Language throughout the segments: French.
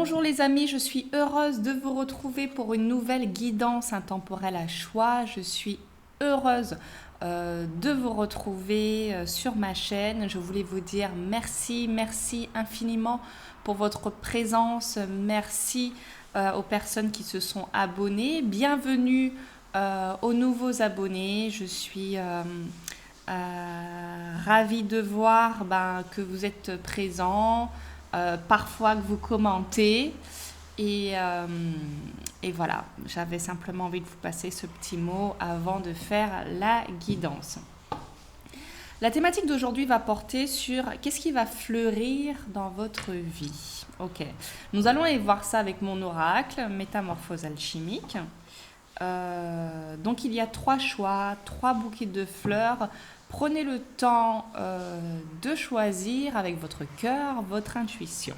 Bonjour les amis, je suis heureuse de vous retrouver pour une nouvelle guidance intemporelle à choix. Je suis heureuse de vous retrouver sur ma chaîne. Je voulais vous dire merci infiniment pour votre présence. Merci aux personnes qui se sont abonnées. Bienvenue aux nouveaux abonnés. Je suis ravie de voir que vous êtes présents. Parfois que vous commentez et voilà, j'avais simplement envie de vous passer ce petit mot avant de faire la guidance. La thématique d'aujourd'hui va porter sur qu'est-ce qui va fleurir dans votre vie. Ok, nous allons aller voir ça avec mon oracle, métamorphose alchimique. Donc il y a 3 choix, 3 bouquets de fleurs. Prenez le temps de choisir avec votre cœur, votre intuition.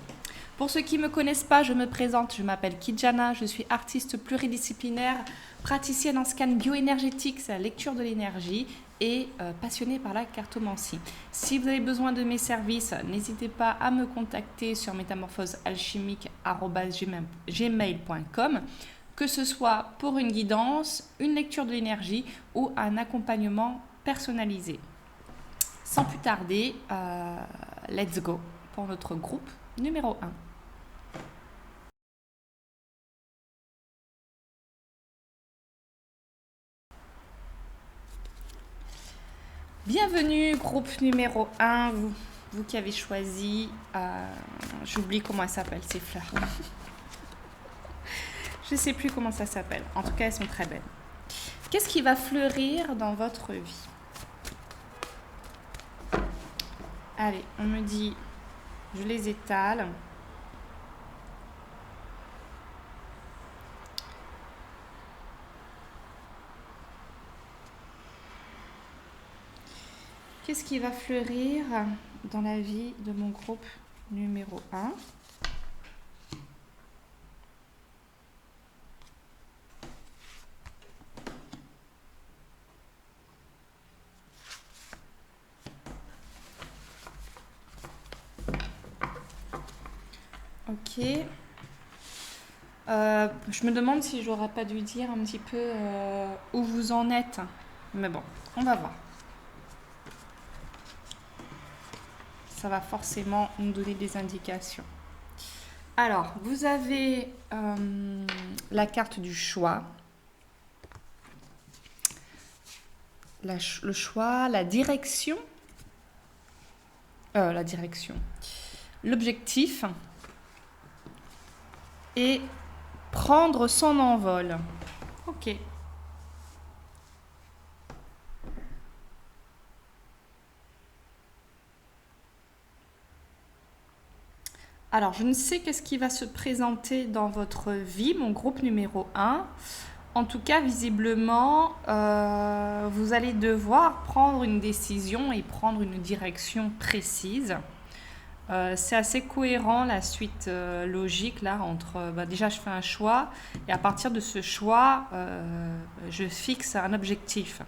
Pour ceux qui ne me connaissent pas, je me présente, je m'appelle Kijana, je suis artiste pluridisciplinaire, praticienne en scan bioénergétique, c'est la lecture de l'énergie, et passionnée par la cartomancie. Si vous avez besoin de mes services, n'hésitez pas à me contacter sur métamorphosealchimique@gmail.com, que ce soit pour une guidance, une lecture de l'énergie ou un accompagnement personnalisé. Sans plus tarder, let's go pour notre groupe numéro 1. Bienvenue, groupe numéro 1, vous qui avez choisi, j'oublie comment elles s'appellent ces fleurs. Je ne sais plus comment ça s'appelle, en tout cas elles sont très belles. Qu'est-ce qui va fleurir dans votre vie ? Allez, on me dit, je les étale. Qu'est-ce qui va fleurir dans la vie de mon groupe numéro 1 ? Ok. Je me demande si j'aurais pas dû dire un petit peu où vous en êtes. Mais bon, on va voir. Ça va forcément nous donner des indications. Alors, vous avez la carte du choix. Le choix, la direction. L'objectif. Et prendre son envol. Ok. Alors, je ne sais qu'est-ce qui va se présenter dans votre vie, mon groupe numéro 1. En tout cas, visiblement, vous allez devoir prendre une décision et prendre une direction précise. C'est assez cohérent la suite logique là entre déjà je fais un choix et à partir de ce choix je fixe un objectif.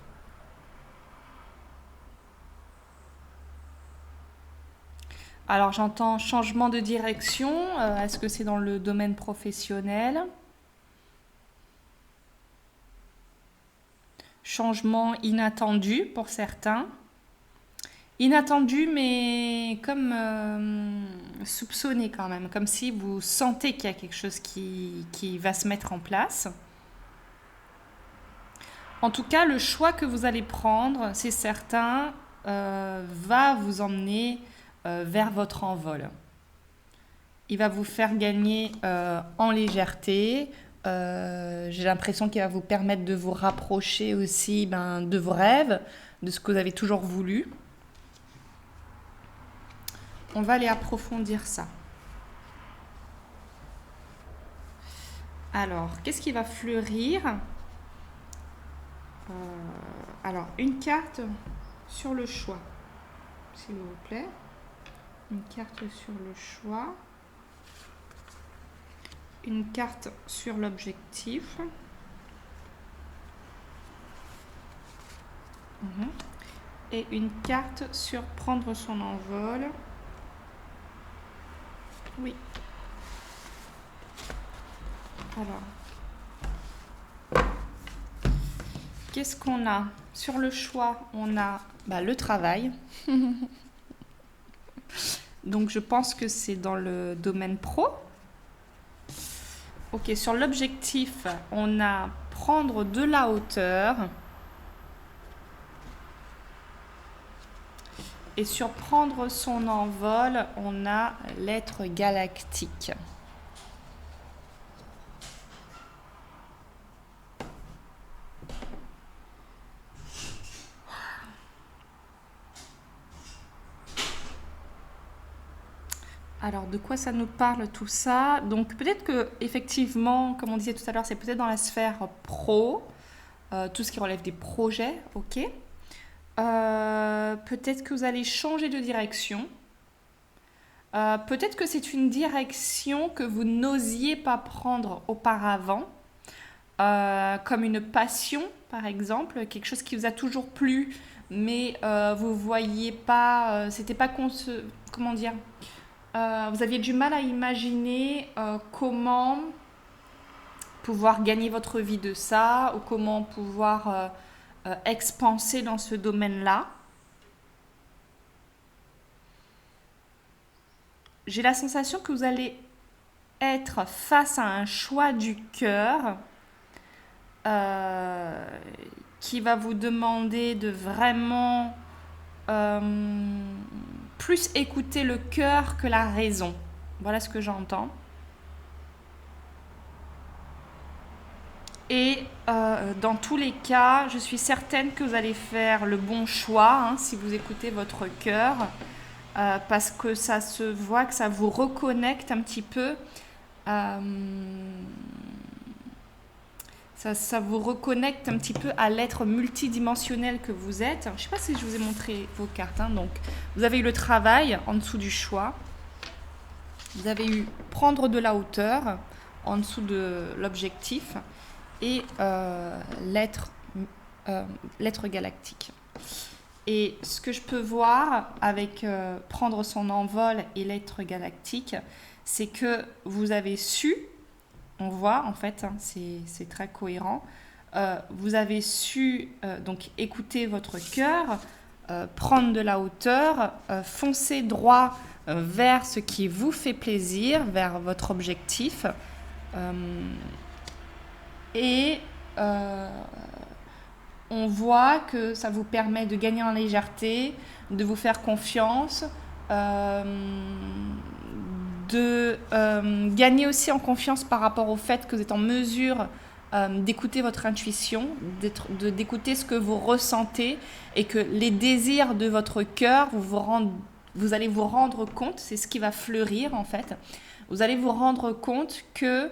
Alors j'entends changement de direction, est-ce que c'est dans le domaine professionnel ? Changement inattendu pour certains. Inattendu, mais comme soupçonné quand même, comme si vous sentez qu'il y a quelque chose qui va se mettre en place. En tout cas, le choix que vous allez prendre, c'est certain, va vous emmener vers votre envol. Il va vous faire gagner en légèreté. J'ai l'impression qu'il va vous permettre de vous rapprocher aussi de vos rêves, de ce que vous avez toujours voulu. On va aller approfondir ça. Alors, qu'est-ce qui va fleurir ? Alors, une carte sur le choix, s'il vous plaît. Une carte sur le choix. Une carte sur l'objectif. Et une carte sur prendre son envol. Oui. Alors, qu'est-ce qu'on a? Sur le choix, on a le travail. Donc, je pense que c'est dans le domaine pro. Ok, sur l'objectif, on a prendre de la hauteur. Et sur prendre son envol, on a l'être galactique. Alors, de quoi ça nous parle tout ça? Donc, peut-être que effectivement, comme on disait tout à l'heure, c'est peut-être dans la sphère pro, tout ce qui relève des projets, ok. Peut-être que vous allez changer de direction. Peut-être que c'est une direction que vous n'osiez pas prendre auparavant, comme une passion, par exemple, quelque chose qui vous a toujours plu, mais vous voyez pas, c'était pas comment dire, vous aviez du mal à imaginer comment pouvoir gagner votre vie de ça ou comment pouvoir expanser dans ce domaine-là. J'ai la sensation que vous allez être face à un choix du cœur qui va vous demander de vraiment plus écouter le cœur que la raison. Voilà ce que j'entends. Et dans tous les cas, je suis certaine que vous allez faire le bon choix si vous écoutez votre cœur. Parce que ça se voit que ça vous reconnecte un petit peu. Ça vous reconnecte un petit peu à l'être multidimensionnel que vous êtes. Je ne sais pas si je vous ai montré vos cartes. Donc, vous avez eu le travail en dessous du choix. Vous avez eu prendre de la hauteur en dessous de l'objectif. Et l'être galactique. Et ce que je peux voir avec prendre son envol et l'être galactique, c'est que vous avez su, on voit en fait, c'est très cohérent, vous avez su donc écouter votre cœur, prendre de la hauteur, foncer droit vers ce qui vous fait plaisir, vers votre objectif. Et on voit que ça vous permet de gagner en légèreté, de vous faire confiance, de gagner aussi en confiance par rapport au fait que vous êtes en mesure d'écouter votre intuition, d'écouter ce que vous ressentez et que les désirs de votre cœur, vous allez vous rendre compte, c'est ce qui va fleurir en fait, vous allez vous rendre compte que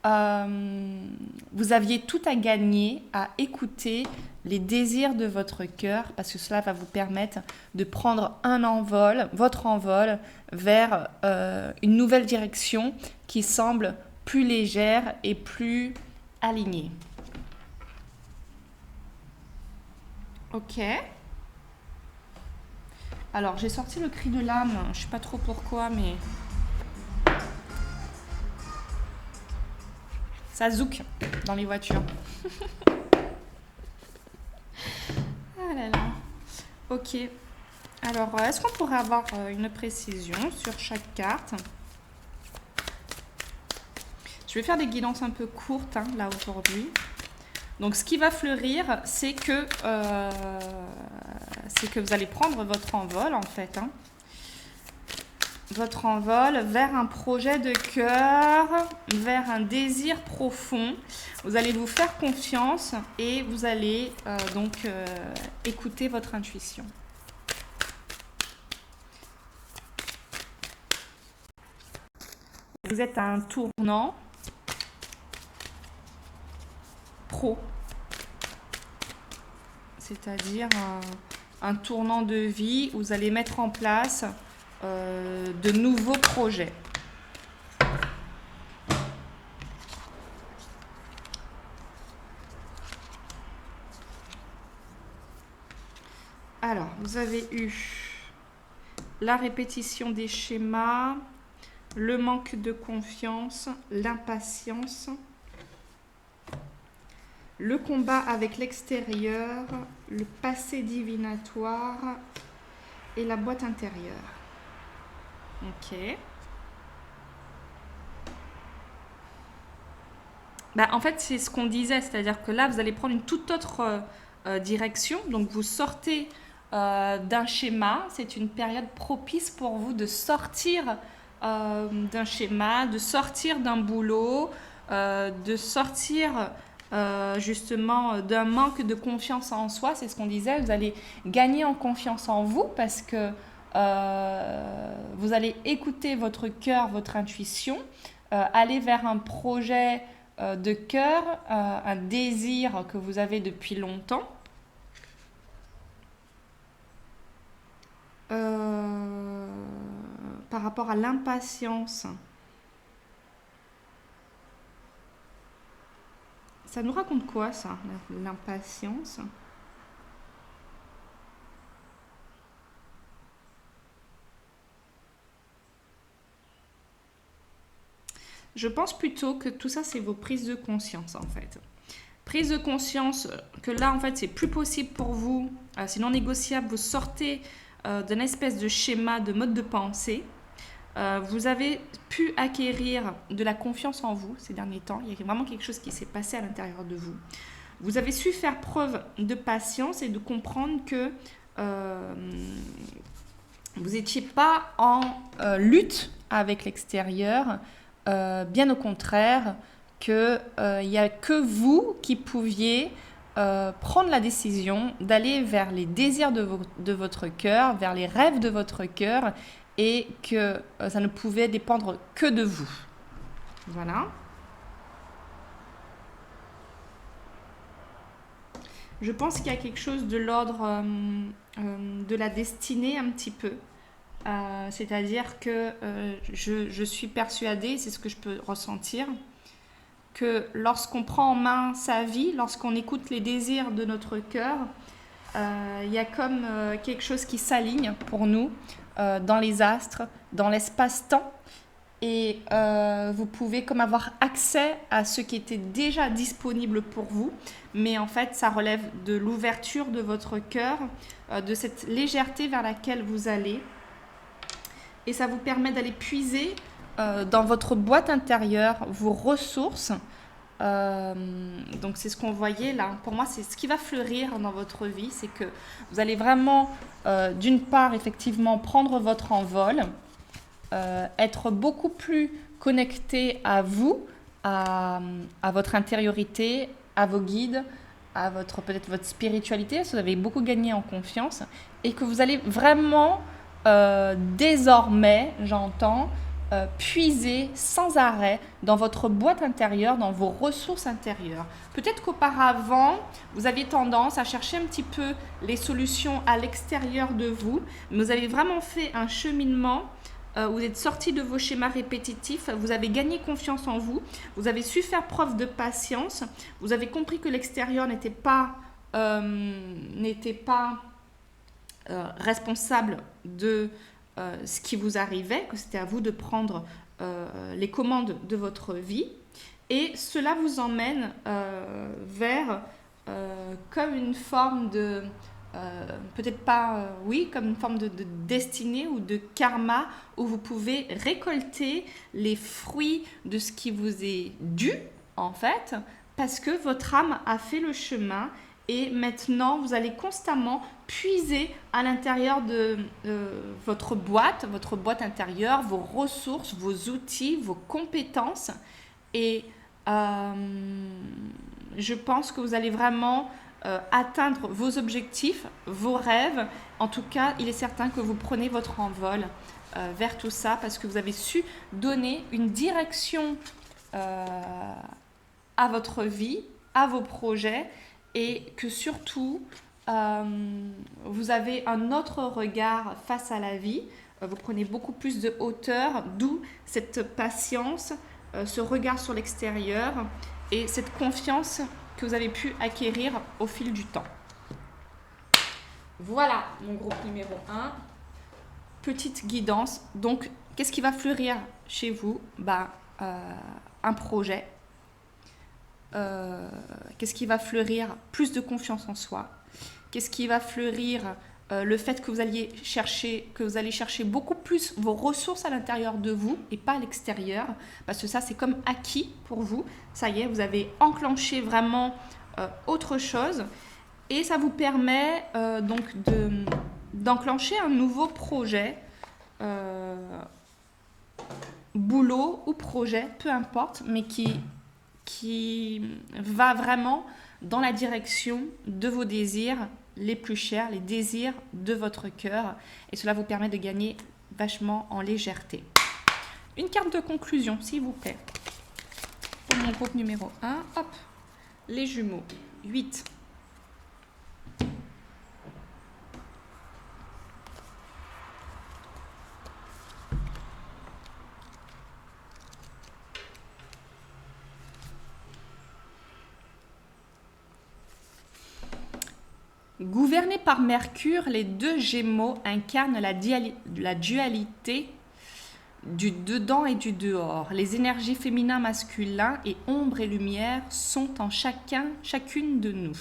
vous aviez tout à gagner à écouter les désirs de votre cœur parce que cela va vous permettre de prendre votre envol vers une nouvelle direction qui semble plus légère et plus alignée. Ok. Alors j'ai sorti le cri de l'âme, je ne sais pas trop pourquoi mais... Ça zouk dans les voitures. Ah là là. Ok. Alors, est-ce qu'on pourrait avoir une précision sur chaque carte? Je vais faire des guidances un peu courtes là aujourd'hui. Donc, ce qui va fleurir, c'est que vous allez prendre votre envol en fait. Votre envol vers un projet de cœur, vers un désir profond. Vous allez vous faire confiance et vous allez écouter votre intuition. Vous êtes à un tournant pro, c'est-à-dire un tournant de vie où vous allez mettre en place de nouveaux projets. Alors, vous avez eu la répétition des schémas, le manque de confiance, l'impatience le combat avec l'extérieur, le passé divinatoire et la boîte intérieure. Ok. Bah, en fait, c'est ce qu'on disait, c'est-à-dire que là, vous allez prendre une toute autre direction. Donc, vous sortez d'un schéma. C'est une période propice pour vous de sortir d'un schéma, de sortir d'un boulot, de sortir justement d'un manque de confiance en soi. C'est ce qu'on disait. Vous allez gagner en confiance en vous parce que vous allez écouter votre cœur, votre intuition, aller vers un projet de cœur, un désir que vous avez depuis longtemps. Par rapport à l'impatience, ça nous raconte quoi ça, l'impatience? Je pense plutôt que tout ça, c'est vos prises de conscience en fait. Prise de conscience que là, en fait, c'est plus possible pour vous, c'est non négociable, vous sortez d'un espèce de schéma, de mode de pensée. Vous avez pu acquérir de la confiance en vous ces derniers temps. Il y a vraiment quelque chose qui s'est passé à l'intérieur de vous. Vous avez su faire preuve de patience et de comprendre que vous n'étiez pas en lutte avec l'extérieur. Bien au contraire, qu'il n'y a que vous qui pouviez prendre la décision d'aller vers les désirs de votre cœur, vers les rêves de votre cœur, et que ça ne pouvait dépendre que de vous. Voilà. Je pense qu'il y a quelque chose de l'ordre de la destinée un petit peu. C'est-à-dire que je suis persuadée, c'est ce que je peux ressentir, que lorsqu'on prend en main sa vie, lorsqu'on écoute les désirs de notre cœur, il y a comme quelque chose qui s'aligne pour nous dans les astres, dans l'espace-temps, et vous pouvez comme avoir accès à ce qui était déjà disponible pour vous, mais en fait ça relève de l'ouverture de votre cœur, de cette légèreté vers laquelle vous allez, et ça vous permet d'aller puiser dans votre boîte intérieure vos ressources. Donc c'est ce qu'on voyait là. Pour moi, c'est ce qui va fleurir dans votre vie, c'est que vous allez vraiment, d'une part, effectivement, prendre votre envol, être beaucoup plus connecté à vous, à votre intériorité, à vos guides, à peut-être votre spiritualité, parce que vous avez beaucoup gagné en confiance, et que vous allez vraiment désormais, j'entends, puiser sans arrêt dans votre boîte intérieure, dans vos ressources intérieures. Peut-être qu'auparavant, vous aviez tendance à chercher un petit peu les solutions à l'extérieur de vous, mais vous avez vraiment fait un cheminement, vous êtes sorti de vos schémas répétitifs, vous avez gagné confiance en vous, vous avez su faire preuve de patience, vous avez compris que l'extérieur n'était pas responsable de ce qui vous arrivait, que c'était à vous de prendre les commandes de votre vie. Et cela vous emmène vers comme une forme de... peut-être pas, oui, comme une forme de destinée ou de karma où vous pouvez récolter les fruits de ce qui vous est dû, en fait, parce que votre âme a fait le chemin. Et maintenant, vous allez constamment puiser à l'intérieur de votre boîte intérieure, vos ressources, vos outils, vos compétences. Et je pense que vous allez vraiment atteindre vos objectifs, vos rêves. En tout cas, il est certain que vous prenez votre envol vers tout ça parce que vous avez su donner une direction à votre vie, à vos projets. Et que surtout, vous avez un autre regard face à la vie. Vous prenez beaucoup plus de hauteur, d'où cette patience, ce regard sur l'extérieur et cette confiance que vous avez pu acquérir au fil du temps. Voilà mon groupe numéro 1. Petite guidance. Donc, qu'est-ce qui va fleurir chez vous ? Un projet. Qu'est-ce qui va fleurir? Plus de confiance en soi. Qu'est-ce qui va fleurir? Le fait que vous allez chercher beaucoup plus vos ressources à l'intérieur de vous et pas à l'extérieur, parce que ça c'est comme acquis pour vous. Ça y est, vous avez enclenché vraiment autre chose et ça vous permet donc d'enclencher un nouveau projet, boulot ou projet, peu importe, mais qui va vraiment dans la direction de vos désirs les plus chers, les désirs de votre cœur. Et cela vous permet de gagner vachement en légèreté. Une carte de conclusion, s'il vous plaît. Pour mon groupe numéro 1, hop, les jumeaux, 8. Gouvernés par Mercure, les deux Gémeaux incarnent la dualité du dedans et du dehors. Les énergies féminin, masculin et ombre et lumière sont en chacune de nous.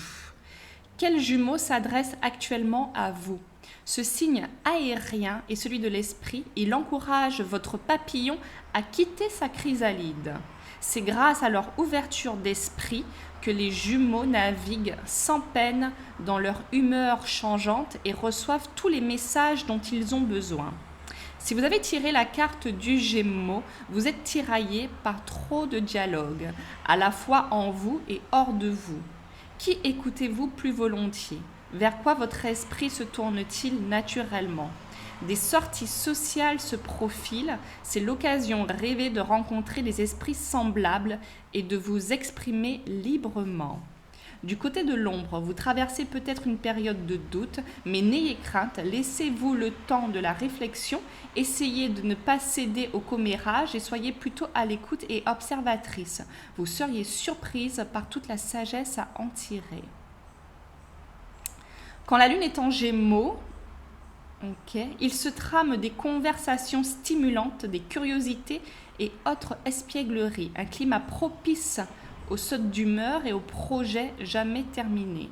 Quel jumeau s'adresse actuellement à vous? Ce signe aérien est celui de l'esprit. Il encourage votre papillon à quitter sa chrysalide. C'est grâce à leur ouverture d'esprit que les jumeaux naviguent sans peine dans leur humeur changeante et reçoivent tous les messages dont ils ont besoin. Si vous avez tiré la carte du Gémeaux, vous êtes tiraillé par trop de dialogues, à la fois en vous et hors de vous. Qui écoutez-vous plus volontiers? Vers quoi votre esprit se tourne-t-il naturellement? Des sorties sociales se profilent, c'est l'occasion rêvée de rencontrer des esprits semblables et de vous exprimer librement. Du côté de l'ombre, vous traversez peut-être une période de doute, mais n'ayez crainte, laissez-vous le temps de la réflexion, essayez de ne pas céder au commérage et soyez plutôt à l'écoute et observatrice. Vous seriez surprise par toute la sagesse à en tirer. Quand la lune est en Gémeaux, il se trame des conversations stimulantes, des curiosités et autres espiègleries. Un climat propice aux sautes d'humeur et aux projets jamais terminés.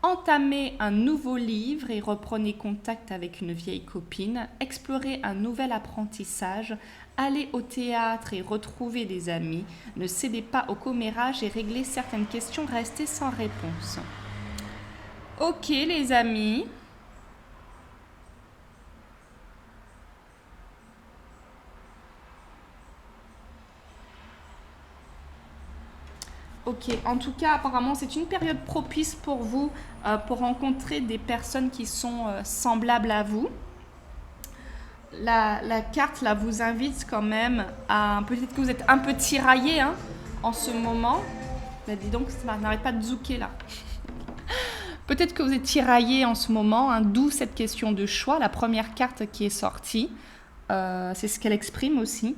Entamez un nouveau livre et reprenez contact avec une vieille copine. Explorez un nouvel apprentissage. Allez au théâtre et retrouvez des amis. Ne cédez pas au commérage et réglez certaines questions restées sans réponse. Ok les amis. Ok, en tout cas, apparemment, c'est une période propice pour vous, pour rencontrer des personnes qui sont semblables à vous. La carte, là, vous invite quand même à... Peut-être que vous êtes un peu tiraillé en ce moment. Là, dis donc, ça n'arrête pas de zouker, là. Peut-être que vous êtes tiraillé en ce moment, d'où cette question de choix. La première carte qui est sortie, c'est ce qu'elle exprime aussi.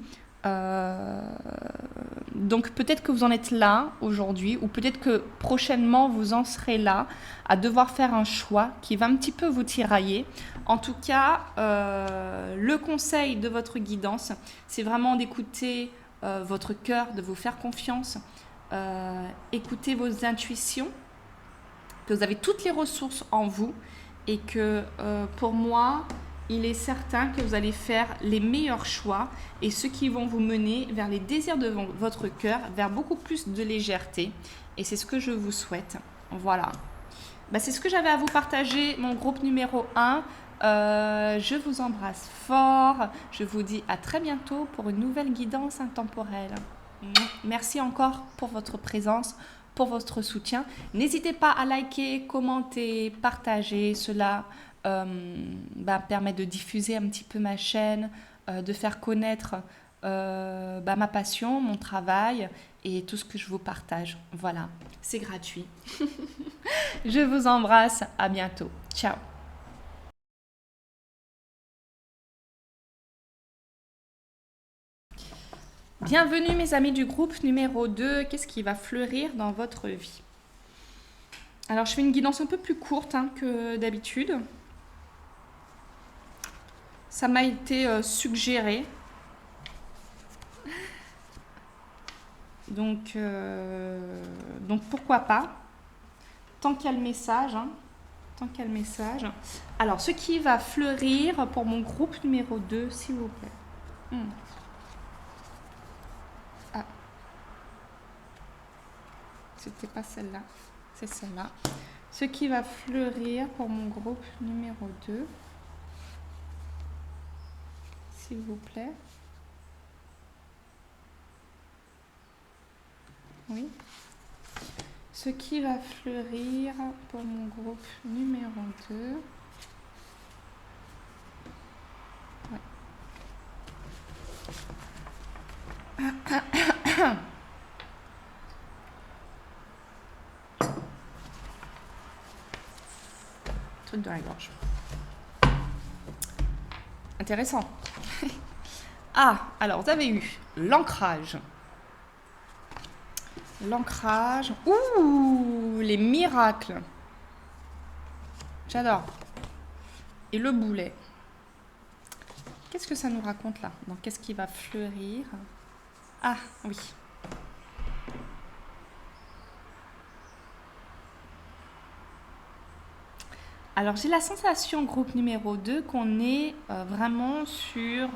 Donc peut-être que vous en êtes là aujourd'hui ou peut-être que prochainement vous en serez là à devoir faire un choix qui va un petit peu vous tirailler. En tout cas, le conseil de votre guidance, c'est vraiment d'écouter votre cœur, de vous faire confiance, écouter vos intuitions, que vous avez toutes les ressources en vous et que pour moi, il est certain que vous allez faire les meilleurs choix et ceux qui vont vous mener vers les désirs de votre cœur, vers beaucoup plus de légèreté. Et c'est ce que je vous souhaite. Voilà. C'est ce que j'avais à vous partager, mon groupe numéro 1. Je vous embrasse fort. Je vous dis à très bientôt pour une nouvelle guidance intemporelle. Merci encore pour votre présence, pour votre soutien. N'hésitez pas à liker, commenter, partager. Cela permet de diffuser un petit peu ma chaîne, de faire connaître ma passion, mon travail et tout ce que je vous partage. Voilà, c'est gratuit. Je vous embrasse, à bientôt. Ciao. Bienvenue mes amis du groupe numéro 2. Qu'est-ce qui va fleurir dans votre vie? Alors je fais une guidance un peu plus courte que d'habitude. Ça m'a été suggéré. Donc pourquoi pas, tant qu'il y a le message, hein, tant qu'il y a le message. Alors, ce qui va fleurir pour mon groupe numéro 2, s'il vous plaît. Ah, c'était pas celle-là, c'est celle-là. Ce qui va fleurir pour mon groupe numéro 2, s'il vous plaît. Oui. Ce qui va fleurir pour mon groupe numéro 2. Ouais. Truc dans la gorge. Intéressant. Ah, alors vous avez eu l'ancrage. L'ancrage. Ouh, les miracles. J'adore. Et le boulet. Qu'est-ce que ça nous raconte là? Donc, qu'est-ce qui va fleurir? Ah, oui. Alors, j'ai la sensation, groupe numéro 2, qu'on est vraiment sur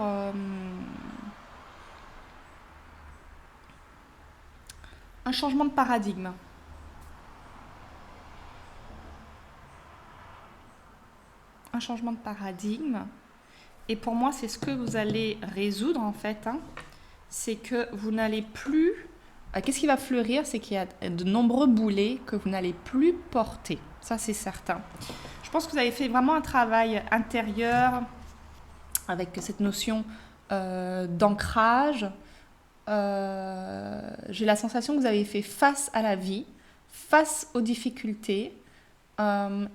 un changement de paradigme. Un changement de paradigme. Et pour moi, c'est ce que vous allez résoudre, en fait. Hein. C'est que vous n'allez plus... Qu'est-ce qui va fleurir? C'est qu'il y a de nombreux boulets que vous n'allez plus porter. Ça, c'est certain. Je pense que vous avez fait vraiment un travail intérieur avec cette notion d'ancrage. J'ai la sensation que vous avez fait face à la vie, face aux difficultés,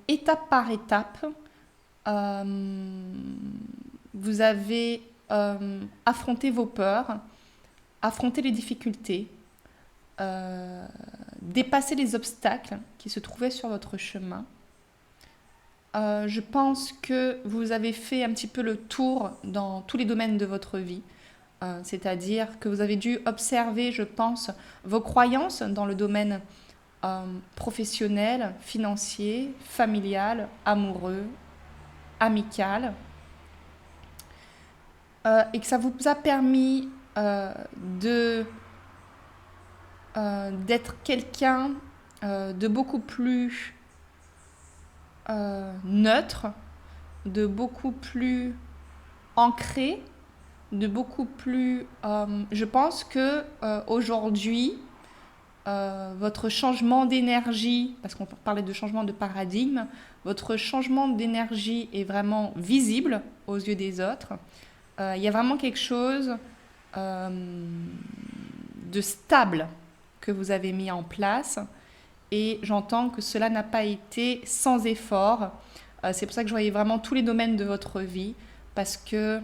étape par étape. Vous avez affronté vos peurs, affronté les difficultés, dépassé les obstacles qui se trouvaient sur votre chemin. Je pense que vous avez fait un petit peu le tour dans tous les domaines de votre vie. C'est-à-dire que vous avez dû observer, je pense, vos croyances dans le domaine professionnel, financier, familial, amoureux, amical. Et que ça vous a permis d'être quelqu'un de beaucoup plus neutre, de beaucoup plus ancré, de beaucoup plus... je pense que aujourd'hui, votre changement d'énergie, parce qu'on parlait de changement de paradigme, votre changement d'énergie est vraiment visible aux yeux des autres. Il y a vraiment quelque chose de stable que vous avez mis en place et j'entends que cela n'a pas été sans effort. C'est pour ça que je voyais vraiment tous les domaines de votre vie parce que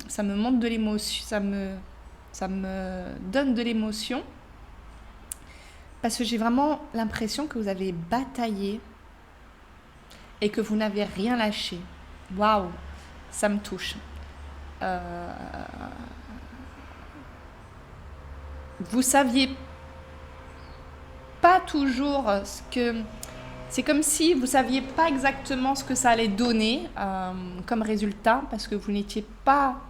ça me montre de l'émotion, ça me donne de l'émotion parce que j'ai vraiment l'impression que vous avez bataillé et que vous n'avez rien lâché. Waouh, ça me touche. Vous saviez pas toujours ce que... C'est comme si vous saviez pas exactement ce que ça allait donner comme résultat, parce que vous n'étiez pas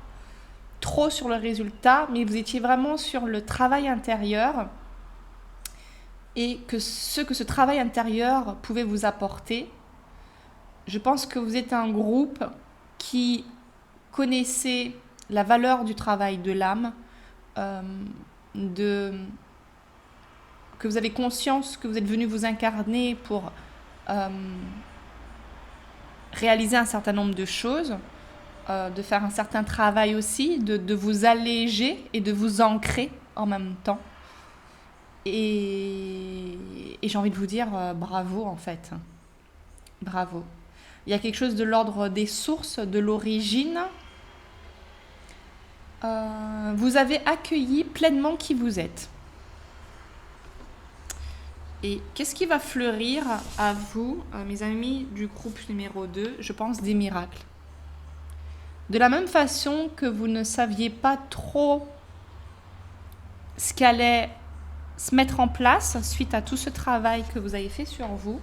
trop sur le résultat, mais vous étiez vraiment sur le travail intérieur et que ce travail intérieur pouvait vous apporter. Je pense que vous êtes un groupe qui connaissait la valeur du travail de l'âme, que vous avez conscience que vous êtes venu vous incarner pour réaliser un certain nombre de choses, de faire un certain travail aussi, de vous alléger et de vous ancrer en même temps. Et j'ai envie de vous dire bravo en fait. Bravo. Il y a quelque chose de l'ordre des sources, de l'origine. Vous avez accueilli pleinement qui vous êtes. Et qu'est-ce qui va fleurir à vous, mes amis du groupe numéro 2? Je pense des miracles. De la même façon que vous ne saviez pas trop ce qu'allait se mettre en place suite à tout ce travail que vous avez fait sur vous.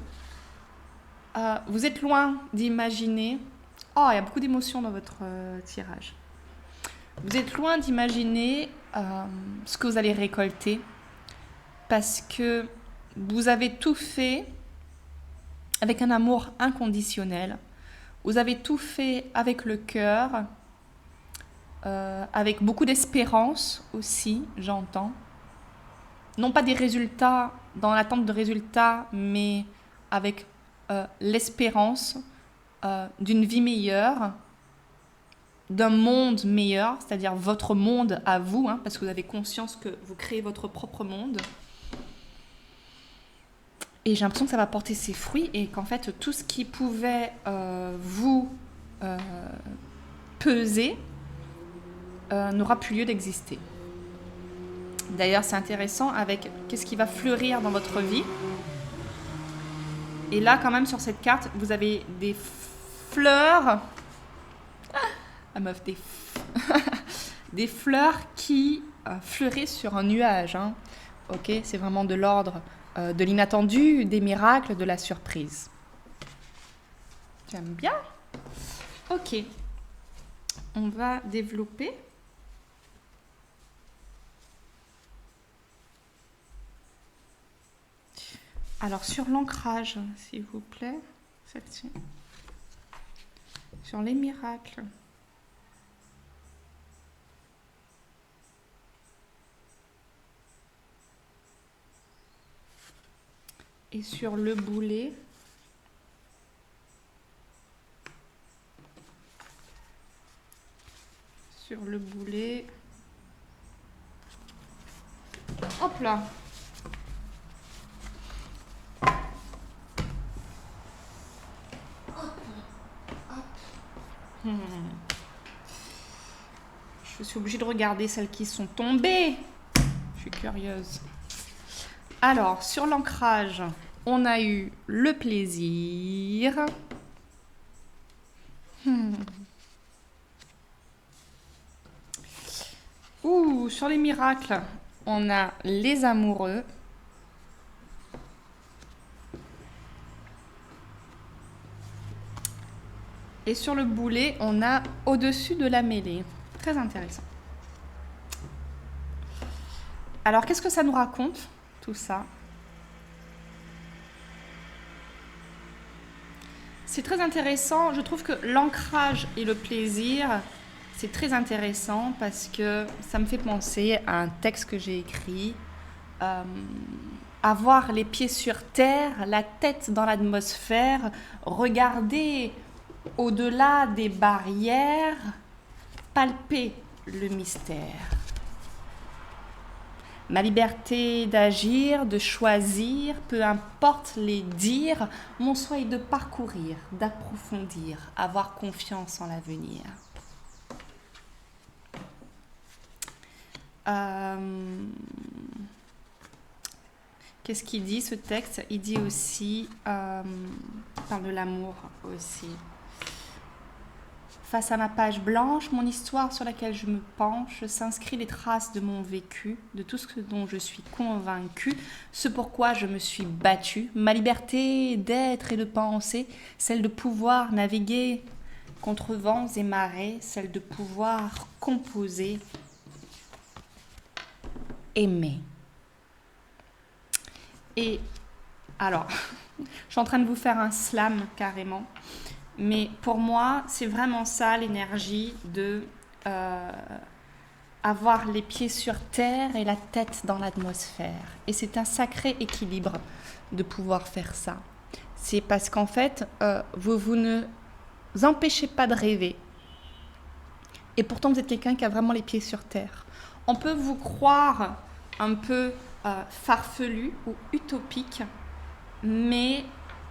Vous êtes loin d'imaginer... Oh, il y a beaucoup d'émotions dans votre tirage. Vous êtes loin d'imaginer ce que vous allez récolter parce que vous avez tout fait avec un amour inconditionnel. Vous avez tout fait avec le cœur, avec beaucoup d'espérance aussi, j'entends. Non pas des résultats, dans l'attente de résultats, mais avec l'espérance d'une vie meilleure, d'un monde meilleur, c'est-à-dire votre monde à vous, parce que vous avez conscience que vous créez votre propre monde. Et j'ai l'impression que ça va porter ses fruits et qu'en fait, tout ce qui pouvait vous peser n'aura plus lieu d'exister. D'ailleurs, c'est intéressant avec qu'est-ce qui va fleurir dans votre vie. Et là, quand même, sur cette carte, vous avez des fleurs. La meuf, des fleurs qui fleurissent sur un nuage. Ok, c'est vraiment de l'ordre de l'inattendu, des miracles, de la surprise. J'aime bien. Ok, on va développer. Alors, sur l'ancrage, s'il vous plaît, celle-ci. Sur les miracles. Et sur le boulet. Sur le boulet. Hop là. Je suis obligée de regarder celles qui sont tombées. Je suis curieuse. Alors, sur l'ancrage, on a eu le plaisir. Sur les miracles, on a les amoureux. Et sur le boulet, on a au-dessus de la mêlée. Très intéressant. Alors, qu'est-ce que ça nous raconte, tout ça? C'est très intéressant. Je trouve que l'ancrage et le plaisir, c'est très intéressant parce que ça me fait penser à un texte que j'ai écrit. Avoir les pieds sur terre, la tête dans l'atmosphère, regarder au-delà des barrières, palper le mystère. Ma liberté d'agir, de choisir, peu importe les dires, mon souhait est de parcourir, d'approfondir, avoir confiance en l'avenir. Qu'est-ce qu'il dit ce texte? Il dit aussi, parle de l'amour aussi. Face à ma page blanche, mon histoire sur laquelle je me penche, s'inscrit les traces de mon vécu, de tout ce dont je suis convaincue, ce pourquoi je me suis battue, ma liberté d'être et de penser, celle de pouvoir naviguer contre vents et marées, celle de pouvoir composer, aimer. Et alors, je suis en train de vous faire un slam carrément. Mais pour moi, c'est vraiment ça l'énergie de avoir les pieds sur terre et la tête dans l'atmosphère. Et c'est un sacré équilibre de pouvoir faire ça. C'est parce qu'en fait, vous ne vous empêchez pas de rêver. Et pourtant, vous êtes quelqu'un qui a vraiment les pieds sur terre. On peut vous croire un peu farfelu ou utopique, mais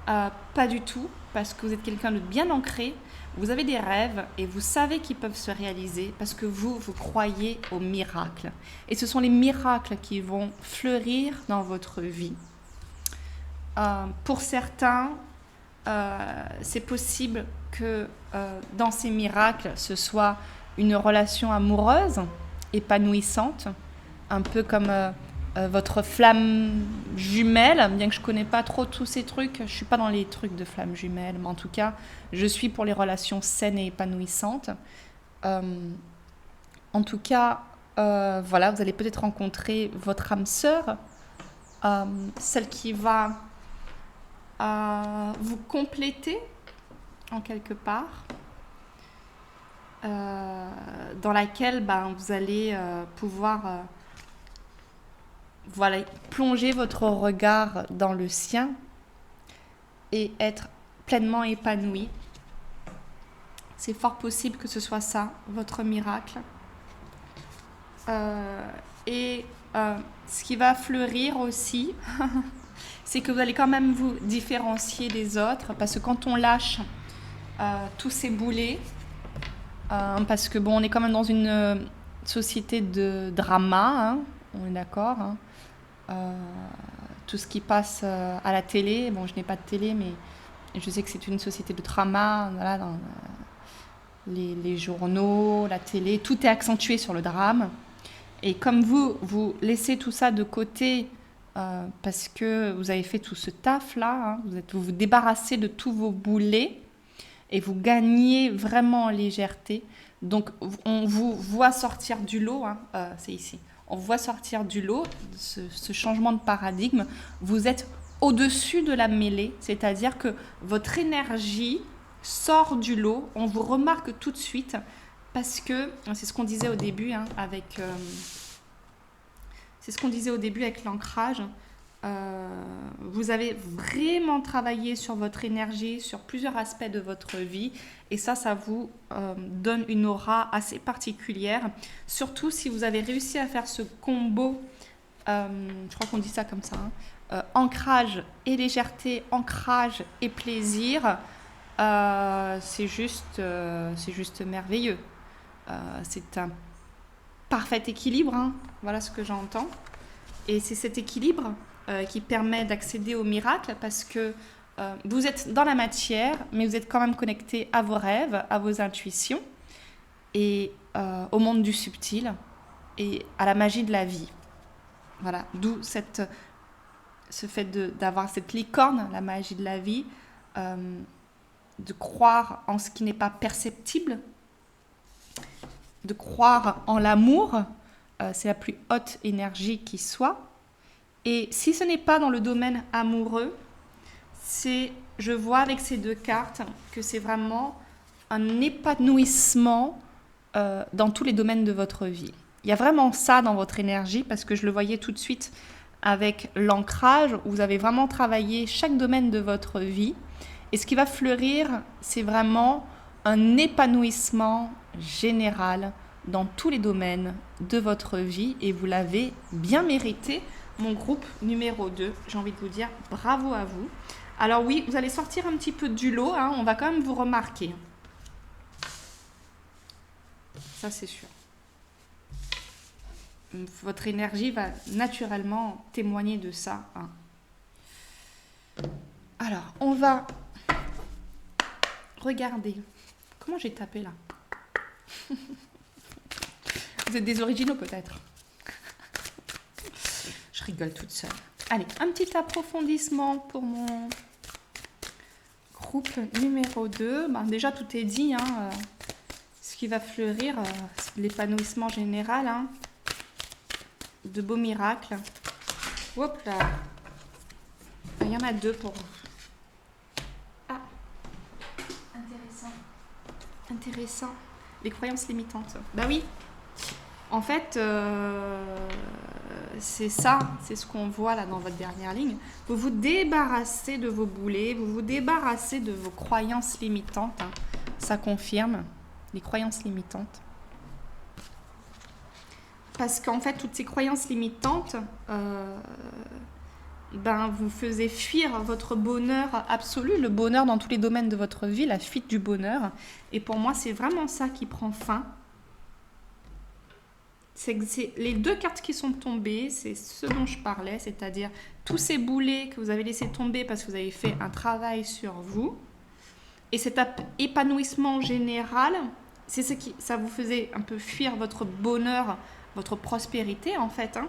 pas du tout. Parce que vous êtes quelqu'un de bien ancré, vous avez des rêves et vous savez qu'ils peuvent se réaliser parce que vous croyez aux miracles. Et ce sont les miracles qui vont fleurir dans votre vie. Pour certains, c'est possible que dans ces miracles, ce soit une relation amoureuse, épanouissante, un peu comme votre flamme jumelle, bien que je connais pas trop tous ces trucs, je suis pas dans les trucs de flamme jumelle, mais en tout cas, je suis pour les relations saines et épanouissantes. Euh, En tout cas, voilà, vous allez peut-être rencontrer votre âme sœur, celle qui va vous compléter en quelque part, dans laquelle ben, vous allez pouvoir voilà, plonger votre regard dans le sien et être pleinement épanoui. C'est fort possible que ce soit ça, votre miracle. Euh, et ce qui va fleurir aussi, c'est que vous allez quand même vous différencier des autres, parce que quand on lâche tous ces boulets, parce que bon, on est quand même dans une société de drama, hein, on est d'accord, hein, euh, tout ce qui passe à la télé, bon, je n'ai pas de télé, mais je sais que c'est une société de drama, voilà, dans les journaux, la télé, tout est accentué sur le drame. Et comme vous laissez tout ça de côté parce que vous avez fait tout ce taf-là, hein, vous vous débarrassez de tous vos boulets et vous gagnez vraiment en légèreté. Donc on vous voit sortir du lot, hein, c'est ici, on voit sortir du lot, ce changement de paradigme. Vous êtes au-dessus de la mêlée, c'est-à-dire que votre énergie sort du lot, on vous remarque tout de suite. Parce que, c'est ce qu'on disait au début, hein, c'est ce qu'on disait au début avec l'ancrage. Vous avez vraiment travaillé sur votre énergie, sur plusieurs aspects de votre vie. Et ça vous donne une aura assez particulière. Surtout si vous avez réussi à faire ce combo, je crois qu'on dit ça comme ça, hein, ancrage et légèreté, ancrage et plaisir. C'est juste merveilleux. C'est un parfait équilibre, hein. Voilà ce que j'entends. Et c'est cet équilibre qui permet d'accéder au miracle parce que vous êtes dans la matière, mais vous êtes quand même connecté à vos rêves, à vos intuitions et au monde du subtil et à la magie de la vie. Voilà, d'où ce fait d'avoir cette licorne, la magie de la vie, de croire en ce qui n'est pas perceptible, de croire en l'amour, c'est la plus haute énergie qui soit. Et si ce n'est pas dans le domaine amoureux, je vois avec ces deux cartes que c'est vraiment un épanouissement dans tous les domaines de votre vie. Il y a vraiment ça dans votre énergie parce que je le voyais tout de suite avec l'ancrage où vous avez vraiment travaillé chaque domaine de votre vie. Et ce qui va fleurir, c'est vraiment un épanouissement général dans tous les domaines de votre vie et vous l'avez bien mérité. Mon groupe numéro 2, j'ai envie de vous dire bravo à vous. Alors oui, vous allez sortir un petit peu du lot, hein, on va quand même vous remarquer. Ça c'est sûr. Votre énergie va naturellement témoigner de ça, hein. Alors, on va regarder. Comment j'ai tapé là? Vous êtes des originaux peut-être. Je rigole toute seule. Allez, un petit approfondissement pour mon groupe numéro 2. Ben, déjà, tout est dit. Hein, ce qui va fleurir, c'est l'épanouissement général. Hein, de beaux miracles. Hop là. Il y en a deux pour vous. Ah, intéressant. Les croyances limitantes. Bah oui. En fait, c'est ça, c'est ce qu'on voit là dans votre dernière ligne. Vous vous débarrassez de vos boulets, vous vous débarrassez de vos croyances limitantes. Hein. Ça confirme les croyances limitantes. Parce qu'en fait, toutes ces croyances limitantes, vous faisiez fuir votre bonheur absolu, le bonheur dans tous les domaines de votre vie, la fuite du bonheur. Et pour moi, c'est vraiment ça qui prend fin. C'est les deux cartes qui sont tombées, c'est ce dont je parlais, c'est-à-dire tous ces boulets que vous avez laissés tomber parce que vous avez fait un travail sur vous. Et cet épanouissement général, c'est ça vous faisait un peu fuir votre bonheur, votre prospérité en fait. Hein.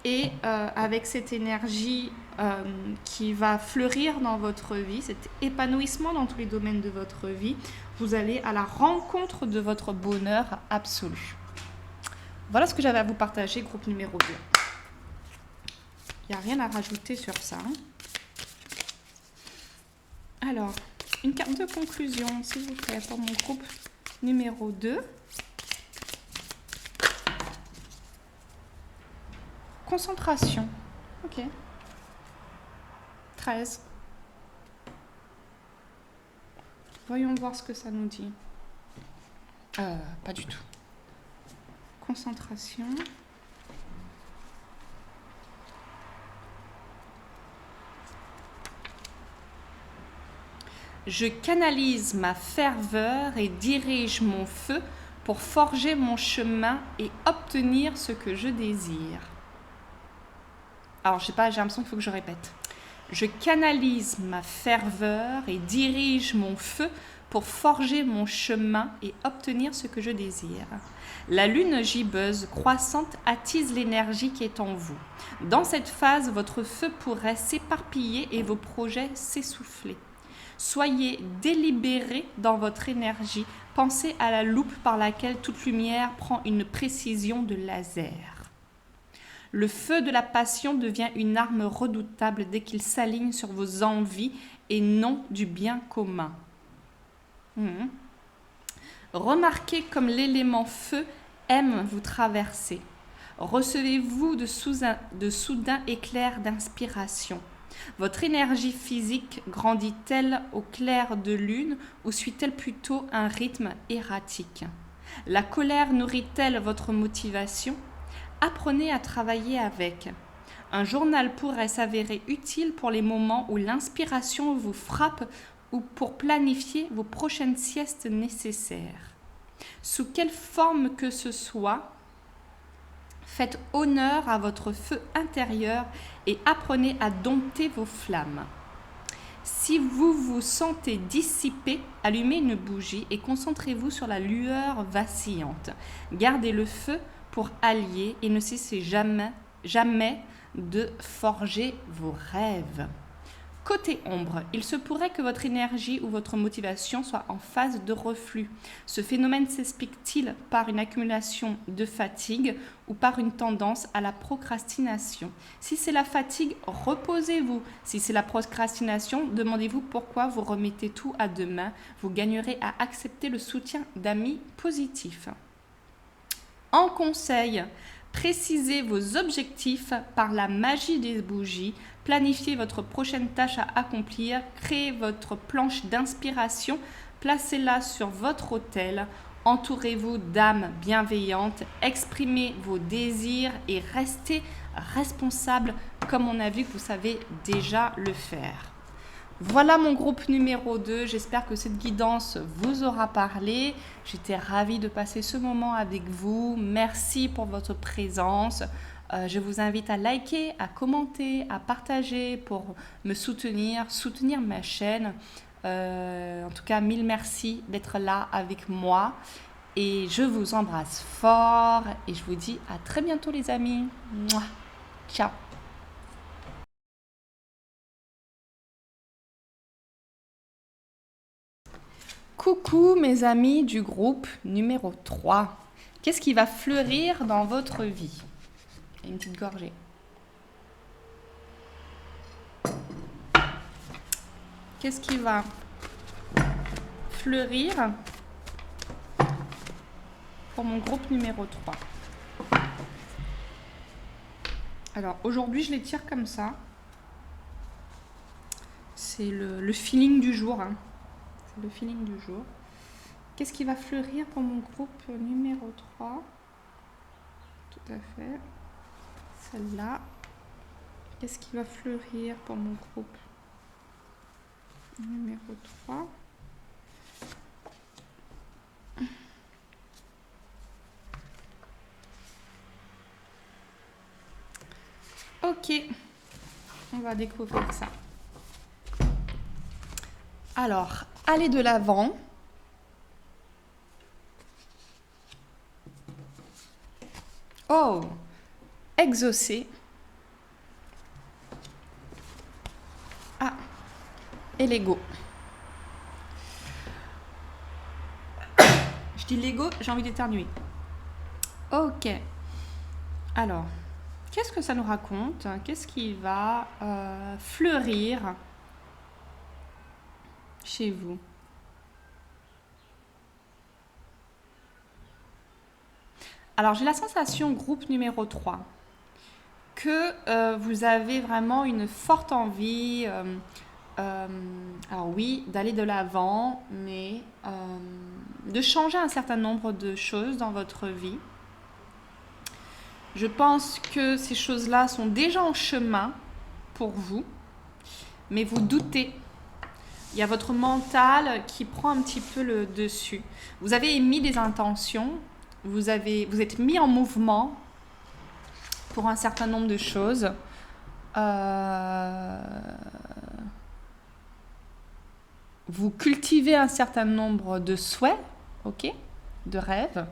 Et avec cette énergie qui va fleurir dans votre vie, cet épanouissement dans tous les domaines de votre vie, vous allez à la rencontre de votre bonheur absolu. Voilà ce que j'avais à vous partager, groupe numéro 2. Il n'y a rien à rajouter sur ça. Alors, une carte de conclusion, s'il vous plaît, pour mon groupe numéro 2. Concentration. Ok. 13. Voyons voir ce que ça nous dit. Pas du tout. Concentration. Je canalise ma ferveur et dirige mon feu pour forger mon chemin et obtenir ce que je désire. Alors, je sais pas, j'ai l'impression qu'il faut que je répète. Je canalise ma ferveur et dirige mon feu pour forger mon chemin et obtenir ce que je désire. La lune gibbeuse croissante attise l'énergie qui est en vous. Dans cette phase, votre feu pourrait s'éparpiller et vos projets s'essouffler. Soyez délibérés dans votre énergie. Pensez à la loupe par laquelle toute lumière prend une précision de laser. Le feu de la passion devient une arme redoutable dès qu'il s'aligne sur vos envies et non du bien commun. Remarquez comme l'élément feu aime vous traverser. Recevez-vous de soudains éclairs d'inspiration. Votre énergie physique grandit-elle au clair de lune ou suit-elle plutôt un rythme erratique? La colère nourrit-elle votre motivation? Apprenez à travailler avec. Un journal pourrait s'avérer utile pour les moments où l'inspiration vous frappe ou pour planifier vos prochaines siestes nécessaires. Sous quelle forme que ce soit, faites honneur à votre feu intérieur et apprenez à dompter vos flammes. Si vous vous sentez dissipé, allumez une bougie et concentrez-vous sur la lueur vacillante. Gardez le feu pour allier et ne cessez jamais de forger vos rêves. Côté ombre, il se pourrait que votre énergie ou votre motivation soit en phase de reflux. Ce phénomène s'explique-t-il par une accumulation de fatigue ou par une tendance à la procrastination? Si c'est la fatigue, reposez-vous. Si c'est la procrastination, demandez-vous pourquoi vous remettez tout à demain. Vous gagnerez à accepter le soutien d'amis positifs. En conseil, précisez vos objectifs par la magie des bougies, planifiez votre prochaine tâche à accomplir, créez votre planche d'inspiration, placez-la sur votre autel, entourez-vous d'âmes bienveillantes, exprimez vos désirs et restez responsable comme on a vu que vous savez déjà le faire. Voilà mon groupe numéro 2, j'espère que cette guidance vous aura parlé. J'étais ravie de passer ce moment avec vous. Merci pour votre présence. Je vous invite à liker, à commenter, à partager pour me soutenir ma chaîne. En tout cas, mille merci d'être là avec moi. Et je vous embrasse fort et je vous dis à très bientôt les amis. Mouah. Ciao. Coucou mes amis du groupe numéro 3. Qu'est-ce qui va fleurir dans votre vie? Une petite gorgée. Qu'est-ce qui va fleurir pour mon groupe numéro 3? Alors aujourd'hui je les tire comme ça. C'est le feeling du jour. C'est le feeling du jour. Qu'est-ce qui va fleurir pour mon groupe numéro 3? Tout à fait. Celle-là. Qu'est-ce qui va fleurir pour mon groupe numéro 3? Ok, on va découvrir ça. Alors, allez de l'avant. Oh, exaucer l'ego. Je dis l'ego, j'ai envie d'éternuer. Ok. Alors, qu'est-ce que ça nous raconte? Qu'est-ce qui va fleurir chez vous? Alors, j'ai la sensation, groupe numéro 3, que vous avez vraiment une forte envie, alors oui, d'aller de l'avant, mais de changer un certain nombre de choses dans votre vie. Je pense que ces choses-là sont déjà en chemin pour vous, mais vous doutez. Il y a votre mental qui prend un petit peu le dessus. Vous avez émis des intentions, vous êtes mis en mouvement pour un certain nombre de choses. Vous cultivez un certain nombre de souhaits, ok, de rêves.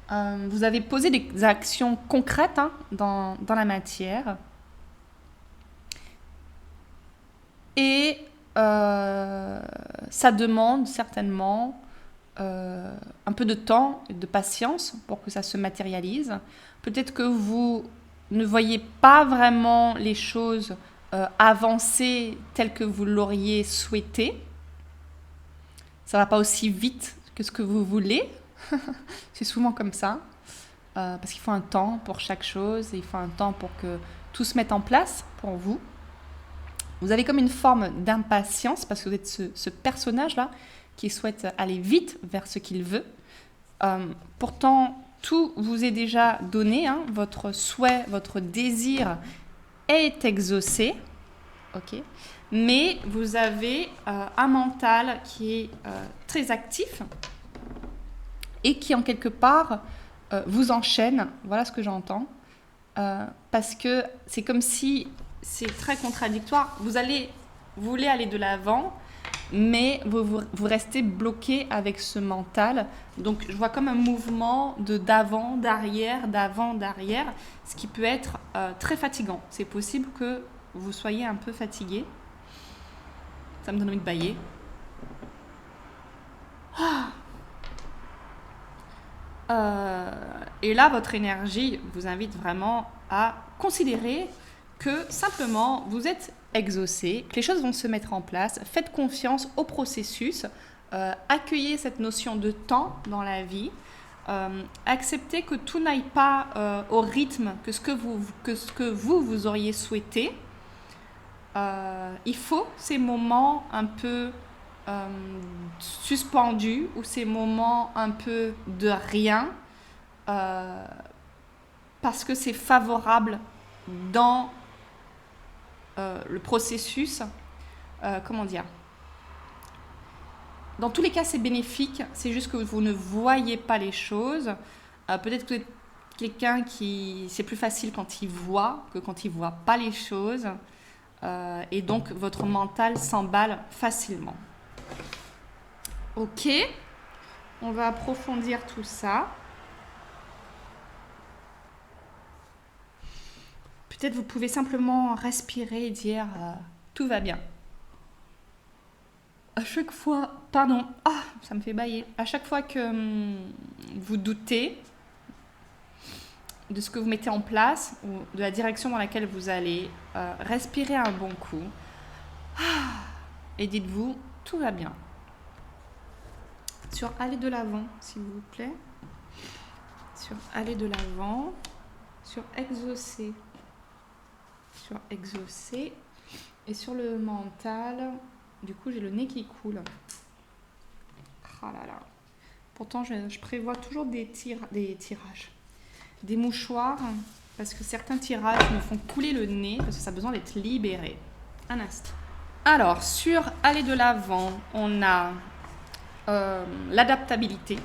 Vous avez posé des actions concrètes dans la matière. Et ça demande certainement un peu de temps et de patience pour que ça se matérialise. Peut-être que vous ne voyez pas vraiment les choses avancer telles que vous l'auriez souhaité. Ça ne va pas aussi vite que ce que vous voulez. C'est souvent comme ça. Parce qu'il faut un temps pour chaque chose. Et il faut un temps pour que tout se mette en place pour vous. Vous avez comme une forme d'impatience parce que vous êtes ce personnage-là qui souhaite aller vite vers ce qu'il veut. Pourtant, tout vous est déjà donné. Votre souhait, votre désir est exaucé. Ok. Mais vous avez un mental qui est très actif et qui, en quelque part, vous enchaîne. Voilà ce que j'entends. Parce que c'est comme si c'est très contradictoire. Vous voulez aller de l'avant, mais vous restez bloqué avec ce mental. Donc, je vois comme un mouvement d'avant, d'arrière, ce qui peut être très fatigant. C'est possible que vous soyez un peu fatigué. Ça me donne envie de bâiller. Et là, votre énergie vous invite vraiment à considérer que simplement vous êtes exaucé, que les choses vont se mettre en place. Faites confiance au processus, accueillez cette notion de temps dans la vie, acceptez que tout n'aille pas au rythme que ce que vous auriez souhaité. Il faut ces moments un peu suspendus ou ces moments un peu de rien parce que c'est favorable dans le processus. Comment dire? Dans tous les cas, c'est bénéfique. C'est juste que vous ne voyez pas les choses. Peut-être que vous êtes quelqu'un qui... C'est plus facile quand il voit que quand il ne voit pas les choses. Et donc, votre mental s'emballe facilement. Ok. On va approfondir tout ça. Peut-être vous pouvez simplement respirer et dire tout va bien. À chaque fois, ça me fait bâiller. À chaque fois que vous doutez de ce que vous mettez en place ou de la direction dans laquelle vous allez, respirez un bon coup et dites-vous tout va bien. Sur aller de l'avant, s'il vous plaît. Sur aller de l'avant. Sur exaucer. Sur exaucer. Et sur le mental, du coup, j'ai le nez qui coule. Ah là là. Pourtant, je prévois toujours des tirages. Des mouchoirs, parce que certains tirages me font couler le nez, parce que ça a besoin d'être libéré. Un instant. Alors, sur aller de l'avant, on a l'adaptabilité.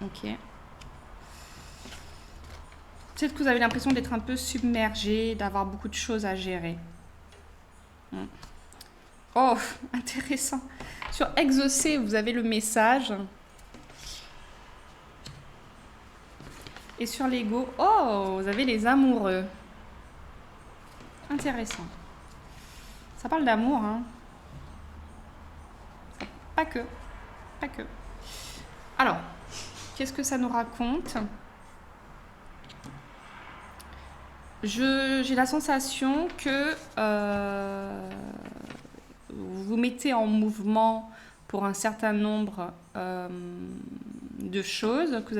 Ok. Peut-être que vous avez l'impression d'être un peu submergé, d'avoir beaucoup de choses à gérer. Oh, intéressant. Sur exaucer, vous avez le message. Et sur l'ego, oh, vous avez les amoureux. Intéressant. Ça parle d'amour, hein. Pas que. Pas que. Alors, qu'est-ce que ça nous raconte? J'ai la sensation que vous vous mettez en mouvement pour un certain nombre de choses, que vous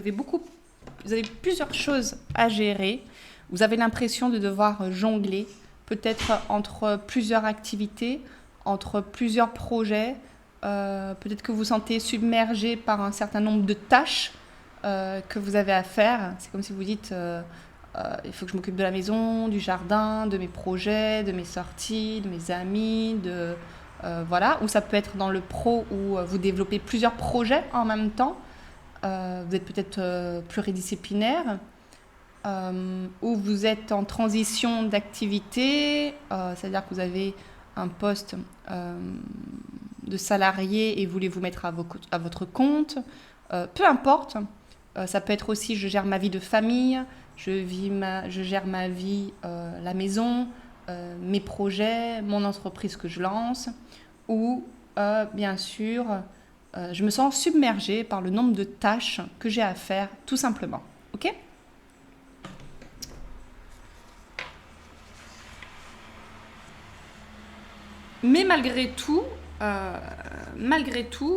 avez plusieurs choses à gérer. Vous avez l'impression de devoir jongler, peut-être entre plusieurs activités, entre plusieurs projets. Peut-être que vous vous sentez submergé par un certain nombre de tâches que vous avez à faire. C'est comme si vous dites il faut que je m'occupe de la maison, du jardin, de mes projets, de mes sorties, de mes amis, voilà. Ou ça peut être dans le pro où vous développez plusieurs projets en même temps. Vous êtes peut-être pluridisciplinaire. Ou vous êtes en transition d'activité, c'est-à-dire que vous avez un poste de salarié et voulez vous mettre à votre compte. Peu importe. Ça peut être aussi je gère ma vie de famille, je gère ma vie, la maison, mes projets, mon entreprise que je lance. Ou bien sûr, je me sens submergée par le nombre de tâches que j'ai à faire, tout simplement. Ok ? Mais malgré tout,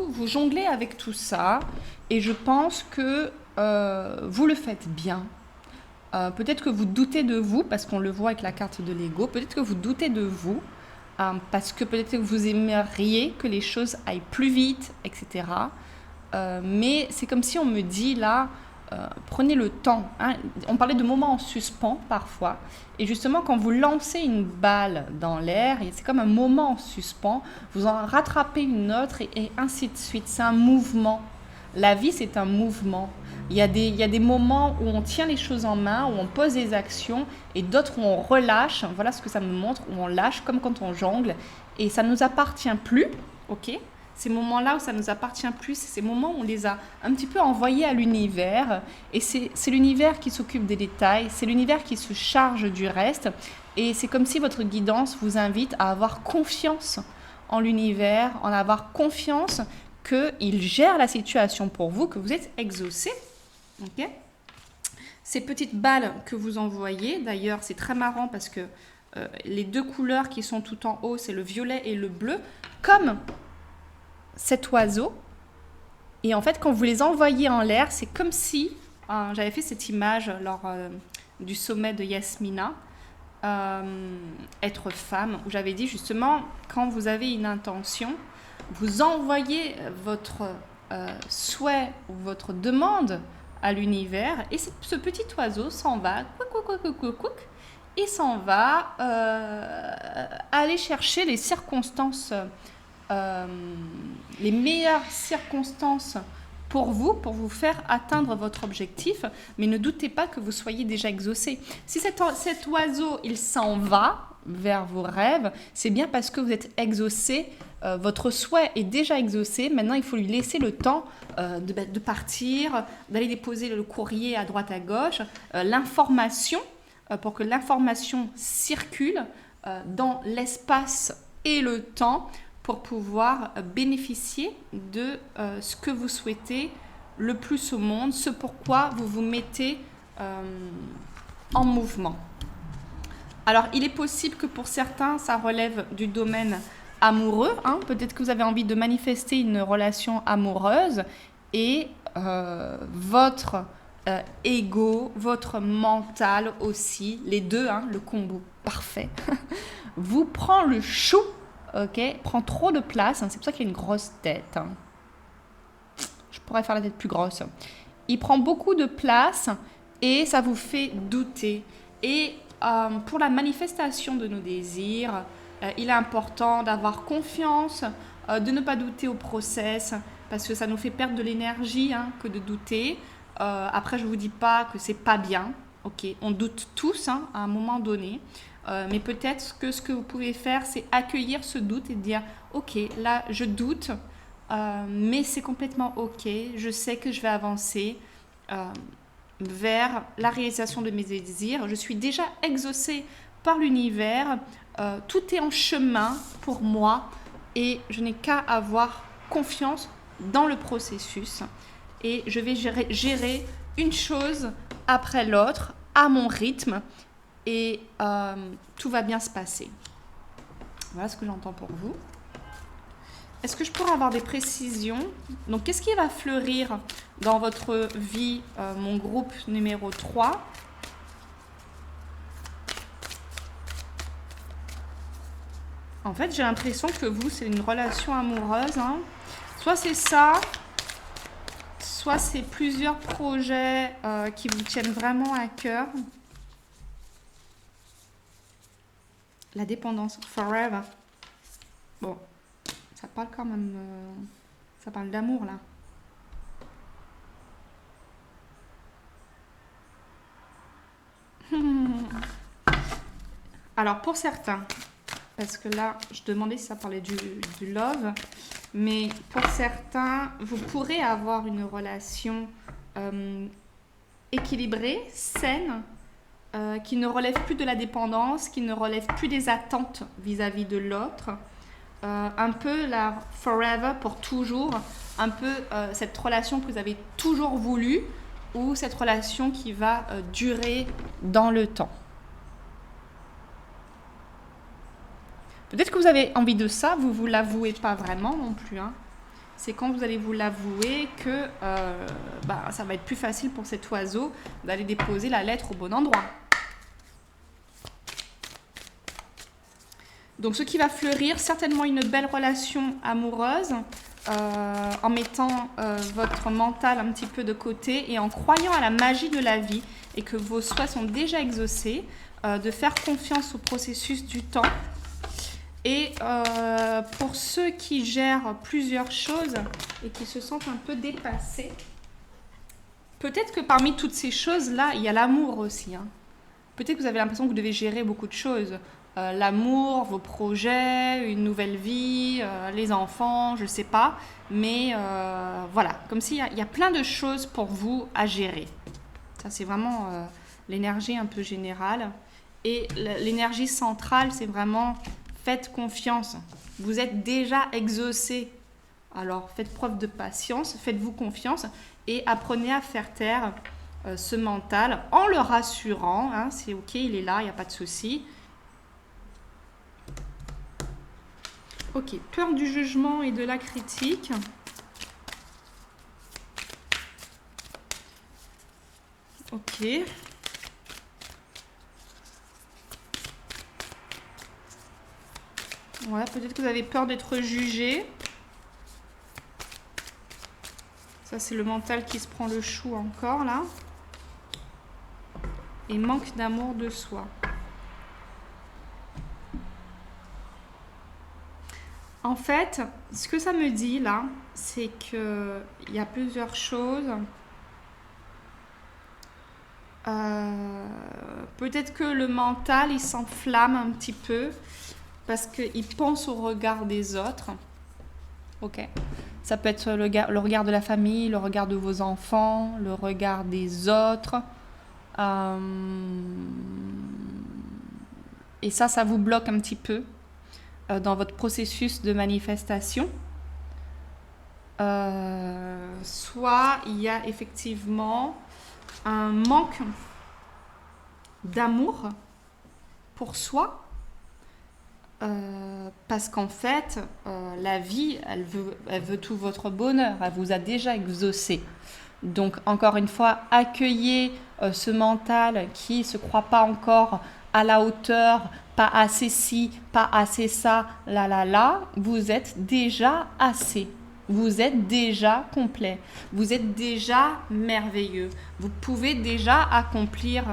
vous jonglez avec tout ça et je pense que vous le faites bien. Peut-être que vous doutez de vous, parce qu'on le voit avec la carte de l'ego, peut-être que vous doutez de vous, parce que peut-être que vous aimeriez que les choses aillent plus vite, etc. Mais c'est comme si on me dit là, prenez le temps. Hein. On parlait de moments en suspens parfois. Et justement, quand vous lancez une balle dans l'air, c'est comme un moment en suspens, vous en rattrapez une autre et ainsi de suite. C'est un mouvement. La vie, c'est un mouvement. Il y a des moments où on tient les choses en main, où on pose des actions, et d'autres où on relâche. Voilà ce que ça me montre, où on lâche, comme quand on jongle. Et ça ne nous appartient plus, ok ? Ces moments-là où ça ne nous appartient plus, c'est ces moments où on les a un petit peu envoyés à l'univers. Et c'est l'univers qui s'occupe des détails, c'est l'univers qui se charge du reste. Et c'est comme si votre guidance vous invite à avoir confiance en l'univers, en avoir confiance qu'il gère la situation pour vous, que vous êtes exaucé. Okay. Ces petites balles que vous envoyez, d'ailleurs, c'est très marrant parce que les deux couleurs qui sont tout en haut, c'est le violet et le bleu, comme cet oiseau. Et en fait, quand vous les envoyez en l'air, c'est comme si, j'avais fait cette image lors du sommet de Yasmina, être femme, où j'avais dit justement, quand vous avez une intention, vous envoyez votre souhait ou votre demande à l'univers et ce petit oiseau s'en va, et s'en va aller chercher les circonstances, les meilleures circonstances pour vous faire atteindre votre objectif, mais ne doutez pas que vous soyez déjà exaucé. Si cet oiseau, il s'en va vers vos rêves, c'est bien parce que vous êtes exaucé, votre souhait est déjà exaucé, maintenant il faut lui laisser le temps de partir, d'aller déposer le courrier à droite à gauche, l'information, pour que l'information circule dans l'espace et le temps, pour pouvoir bénéficier de ce que vous souhaitez le plus au monde, ce pourquoi vous vous mettez en mouvement. Alors, il est possible que pour certains, ça relève du domaine amoureux. Hein. Peut-être que vous avez envie de manifester une relation amoureuse et votre ego, votre mental aussi, les deux, hein, le combo parfait, vous prend le chou. Ok, prend trop de place, hein, c'est pour ça qu'il a une grosse tête. Hein. Je pourrais faire la tête plus grosse. Il prend beaucoup de place et ça vous fait douter. Et pour la manifestation de nos désirs, il est important d'avoir confiance, de ne pas douter au process, parce que ça nous fait perdre de l'énergie hein, que de douter. Après, je ne vous dis pas que c'est pas bien. Ok, on doute tous hein, à un moment donné. Mais peut-être que ce que vous pouvez faire, c'est accueillir ce doute et dire « Ok, là, je doute, mais c'est complètement ok. Je sais que je vais avancer vers la réalisation de mes désirs. Je suis déjà exaucée par l'univers. tout est en chemin pour moi et je n'ai qu'à avoir confiance dans le processus et je vais gérer une chose après l'autre à mon rythme et tout va bien se passer. Voilà ce que j'entends pour vous. Est-ce que je pourrais avoir des précisions? Donc, qu'est-ce qui va fleurir dans votre vie, mon groupe numéro 3? En fait, j'ai l'impression que vous, c'est une relation amoureuse. Hein. Soit c'est ça, soit c'est plusieurs projets qui vous tiennent vraiment à cœur. La dépendance, forever. Bon, ça parle quand même... ça parle d'amour, là. Alors, pour certains, parce que là, je demandais si ça parlait du love, mais pour certains, vous pourrez avoir une relation équilibrée, saine, qui ne relève plus de la dépendance, qui ne relève plus des attentes vis-à-vis de l'autre. Un peu la forever pour toujours, un peu cette relation que vous avez toujours voulu ou cette relation qui va durer dans le temps. Peut-être que vous avez envie de ça, vous ne vous l'avouez pas vraiment non plus. Hein. C'est quand vous allez vous l'avouer que ça va être plus facile pour cet oiseau d'aller déposer la lettre au bon endroit. Donc ce qui va fleurir, certainement une belle relation amoureuse, en mettant votre mental un petit peu de côté et en croyant à la magie de la vie et que vos souhaits sont déjà exaucés, de faire confiance au processus du temps. Et pour ceux qui gèrent plusieurs choses et qui se sentent un peu dépassés, peut-être que parmi toutes ces choses-là, il y a l'amour aussi. Hein. Peut-être que vous avez l'impression que vous devez gérer beaucoup de choses. L'amour, vos projets, une nouvelle vie, les enfants, je ne sais pas. Mais voilà, comme s'il y a plein de choses pour vous à gérer. Ça, c'est vraiment l'énergie un peu générale. Et l'énergie centrale, c'est vraiment faites confiance. Vous êtes déjà exaucé. Alors, faites preuve de patience, faites-vous confiance et apprenez à faire taire ce mental en le rassurant. Hein, c'est OK, il est là, il n'y a pas de souci. Ok, peur du jugement et de la critique. Ok. Ouais, peut-être que vous avez peur d'être jugé. Ça, c'est le mental qui se prend le chou encore, là. Et manque d'amour de soi. En fait, ce que ça me dit, là, c'est qu'il y a plusieurs choses. Peut-être que le mental, il s'enflamme un petit peu parce qu'il pense au regard des autres. Ok. Ça peut être le regard de la famille, le regard de vos enfants, le regard des autres. Et ça vous bloque un petit peu dans votre processus de manifestation. Soit il y a effectivement un manque d'amour pour soi. Parce qu'en fait, la vie, elle veut tout votre bonheur. Elle vous a déjà exaucé. Donc, encore une fois, accueillez ce mental qui ne se croit pas encore à la hauteur, pas assez ci, pas assez ça, là. Vous êtes déjà assez. Vous êtes déjà complet. Vous êtes déjà merveilleux. Vous pouvez déjà accomplir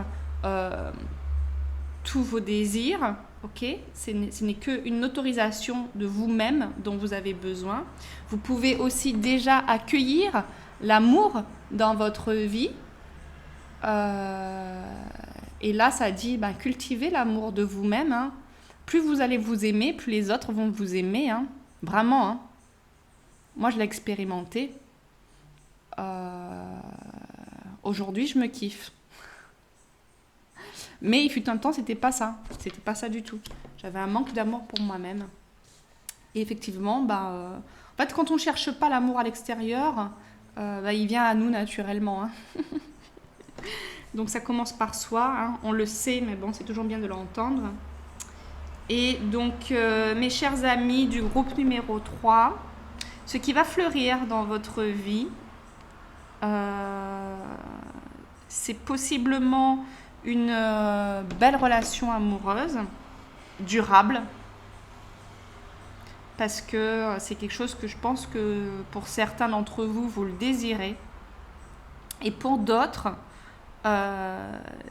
tous vos désirs. Ok, ce n'est qu'une autorisation de vous-même dont vous avez besoin. Vous pouvez aussi déjà accueillir l'amour dans votre vie. Et là, ça dit, cultivez l'amour de vous-même. Hein. Plus vous allez vous aimer, plus les autres vont vous aimer. Hein. Vraiment. Hein. Moi, je l'ai expérimenté. Aujourd'hui, je me kiffe. Mais il fut un temps, c'était pas ça. C'était pas ça du tout. J'avais un manque d'amour pour moi-même. Et effectivement, en fait, quand on ne cherche pas l'amour à l'extérieur, il vient à nous naturellement. Hein. Donc ça commence par soi, hein. On le sait, mais bon, c'est toujours bien de l'entendre. Et donc, mes chers amis du groupe numéro 3, ce qui va fleurir dans votre vie, c'est possiblement une belle relation amoureuse, durable, parce que c'est quelque chose que je pense que pour certains d'entre vous, vous le désirez. Et pour d'autres,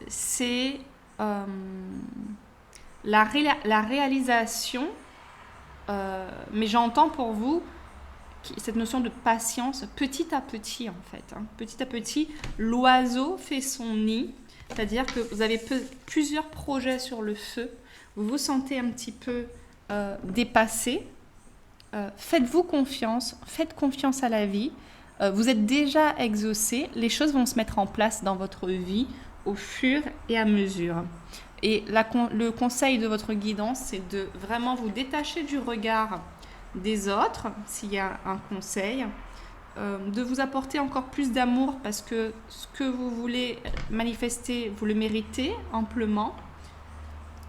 c'est la réalisation, mais j'entends pour vous cette notion de patience petit à petit en fait. Hein. Petit à petit, l'oiseau fait son nid, c'est-à-dire que vous avez plusieurs projets sur le feu, vous vous sentez un petit peu dépassé, faites-vous confiance, faites confiance à la vie, vous êtes déjà exaucé, les choses vont se mettre en place dans votre vie au fur et à mesure. Et le conseil de votre guidance, c'est de vraiment vous détacher du regard des autres, s'il y a un conseil, de vous apporter encore plus d'amour parce que ce que vous voulez manifester, vous le méritez amplement,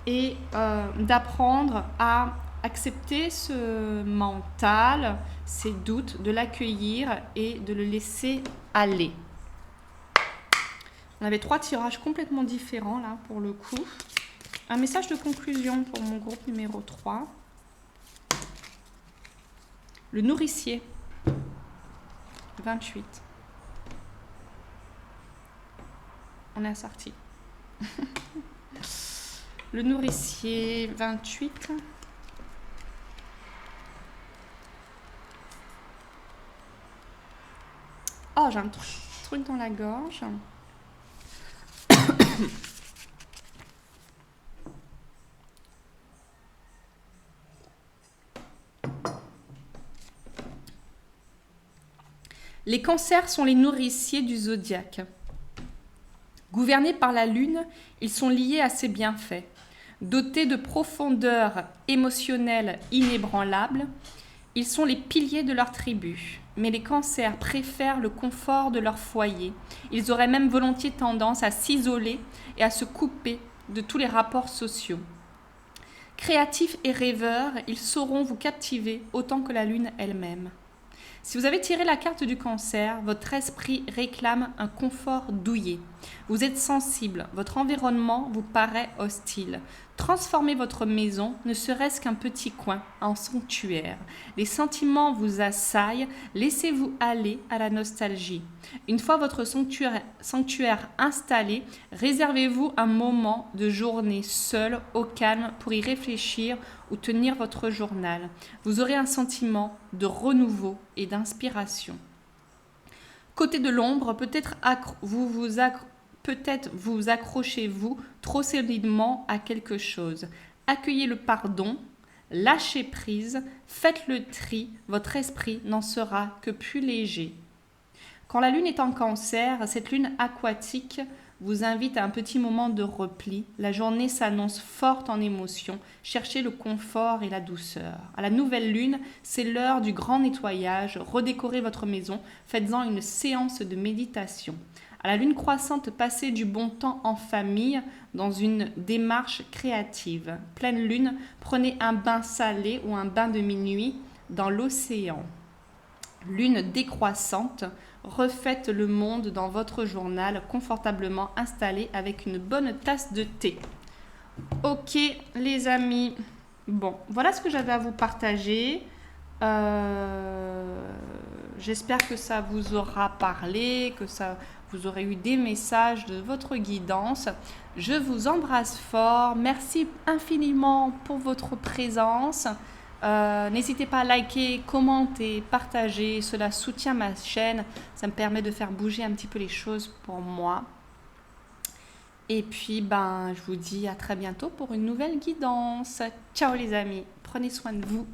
et d'apprendre à accepter ce mental, ces doutes, de l'accueillir et de le laisser aller. On avait 3 tirages complètement différents là pour le coup. Un message de conclusion pour mon groupe numéro 3. Le nourricier, 28. On est assorti. Le nourricier, 28. Oh, j'ai un truc dans la gorge. Les cancers sont les nourriciers du zodiaque. Gouvernés par la lune, ils sont liés à ses bienfaits. Dotés de profondeur émotionnelle inébranlable, ils sont les piliers de leur tribu. Mais les cancers préfèrent le confort de leur foyer. Ils auraient même volontiers tendance à s'isoler et à se couper de tous les rapports sociaux. Créatifs et rêveurs, ils sauront vous captiver autant que la lune elle-même. Si vous avez tiré la carte du cancer, votre esprit réclame un confort douillet. Vous êtes sensible, votre environnement vous paraît hostile. Transformez votre maison, ne serait-ce qu'un petit coin, en sanctuaire. Les sentiments vous assaillent, laissez-vous aller à la nostalgie. Une fois votre sanctuaire installé, réservez-vous un moment de journée seul, au calme, pour y réfléchir ou tenir votre journal. Vous aurez un sentiment de renouveau et d'inspiration. Côté de l'ombre, peut-être vous accrochez-vous trop solidement à quelque chose. Accueillez le pardon, lâchez prise, faites le tri, votre esprit n'en sera que plus léger. Quand la lune est en cancer, cette lune aquatique vous invite à un petit moment de repli. La journée s'annonce forte en émotions. Cherchez le confort et la douceur. À la nouvelle lune, c'est l'heure du grand nettoyage. Redécorez votre maison, faites-en une séance de méditation. À la lune croissante, passez du bon temps en famille dans une démarche créative. Pleine lune, prenez un bain salé ou un bain de minuit dans l'océan. Lune décroissante, refaites le monde dans votre journal, confortablement installé avec une bonne tasse de thé. Ok les amis, bon, voilà ce que j'avais à vous partager. J'espère que ça vous aura parlé, que vous aurez eu des messages de votre guidance. Je vous embrasse fort, merci infiniment pour votre présence. N'hésitez pas à liker, commenter, partager, cela soutient ma chaîne, ça me permet de faire bouger un petit peu les choses pour moi. Et puis je vous dis à très bientôt pour une nouvelle guidance. Ciao les amis, prenez soin de vous.